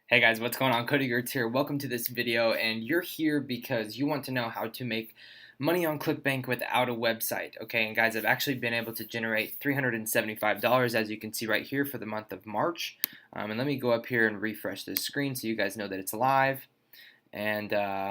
Hey guys, what's going on? Cody Gertz here. Welcome to this video, and you're here because you want to know how to make money on ClickBank without a website. Okay, and guys, I've actually been able to generate $375 as you can see right here for the month of March. And let me go up here and refresh this screen so you guys know that it's live. And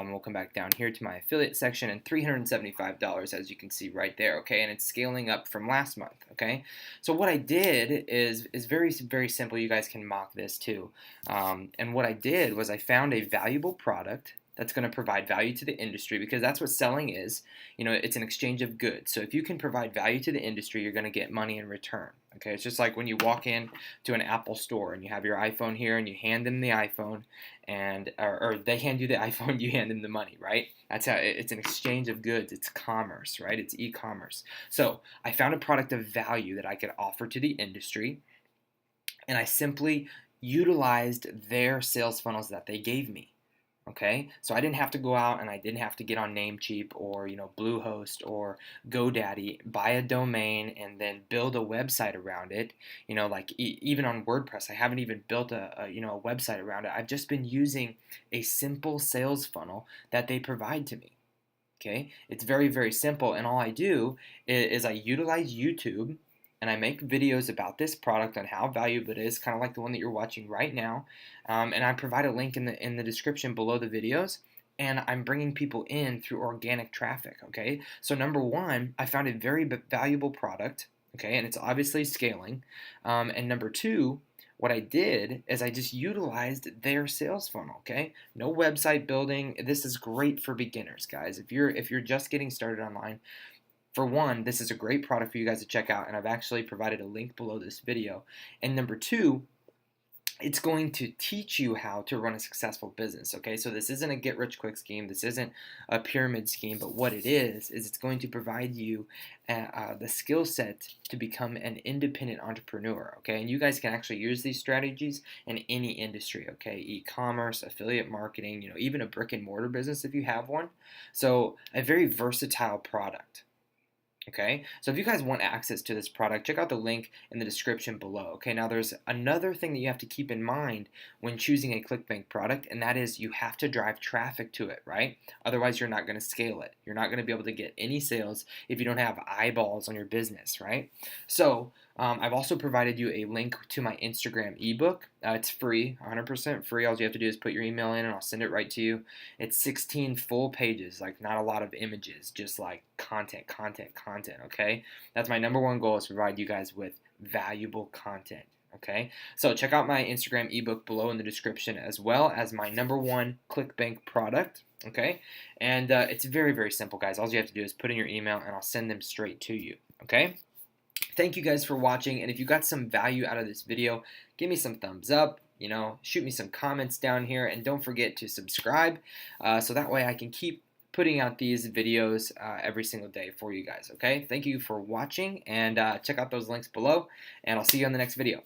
we'll come back down here to my affiliate section, and $375 as you can see right there. Okay, and it's scaling up from last month. Okay, so what I did is very simple. You guys can mock this too. And what I did was I found a valuable product that's going to provide value to the industry, because that's what selling is. You know, it's an exchange of goods. So if you can provide value to the industry, you're going to get money in return. Okay, it's just like when you walk in to an Apple store and you have your iPhone here and you hand them the iPhone, and or they hand you the iPhone, you hand them the money, right? That's how it's an exchange of goods. It's commerce, right? It's e-commerce. So I found a product of value that I could offer to the industry, and I simply utilized their sales funnels that they gave me. Okay, so I didn't have to go out and I didn't have to get on Namecheap or Bluehost or GoDaddy, buy a domain and then build a website around it. Like even on WordPress, I haven't even built a website around it. I've just been using a simple sales funnel that they provide to me. Okay, it's very simple, and all I do is I utilize YouTube, and I make videos about this product on how valuable it is, kind of like the one that you're watching right now. And I provide a link in the description below the videos, and I'm bringing people in through organic traffic. Okay, so number one, I found a very valuable product. Okay, and it's obviously scaling. And number two, what I did is I just utilized their sales funnel. Okay, no website building. This is great for beginners, guys. If you're just getting started online, for one, this is a great product for you guys to check out, and I've actually provided a link below this video. And number two, it's going to teach you how to run a successful business. Okay, so this isn't a get-rich-quick scheme. This isn't a pyramid scheme, but what it is it's going to provide you the skill set to become an independent entrepreneur. Okay, and you guys can actually use these strategies in any industry. Okay, e-commerce, affiliate marketing, even a brick-and-mortar business if you have one. So a very versatile product. Okay, so if you guys want access to this product, check out the link in the description below. Okay, now there's another thing that you have to keep in mind when choosing a ClickBank product, and that is you have to drive traffic to it, right? Otherwise, you're not going to scale it. You're not going to be able to get any sales if you don't have eyeballs on your business, right? So I've also provided you a link to my Instagram ebook. It's free, 100% free. All you have to do is put your email in and I'll send it right to you. It's 16 full pages, like not a lot of images, just like content, okay? That's my number one goal, is to provide you guys with valuable content, okay? So check out my Instagram ebook below in the description, as well as my number one ClickBank product, okay? And it's very simple, guys. All you have to do is put in your email and I'll send them straight to you, okay? Thank you guys for watching, and if you got some value out of this video, give me some thumbs up, shoot me some comments down here, and don't forget to subscribe so that way I can keep putting out these videos every single day for you guys, okay? Thank you for watching, and check out those links below, and I'll see you on the next video.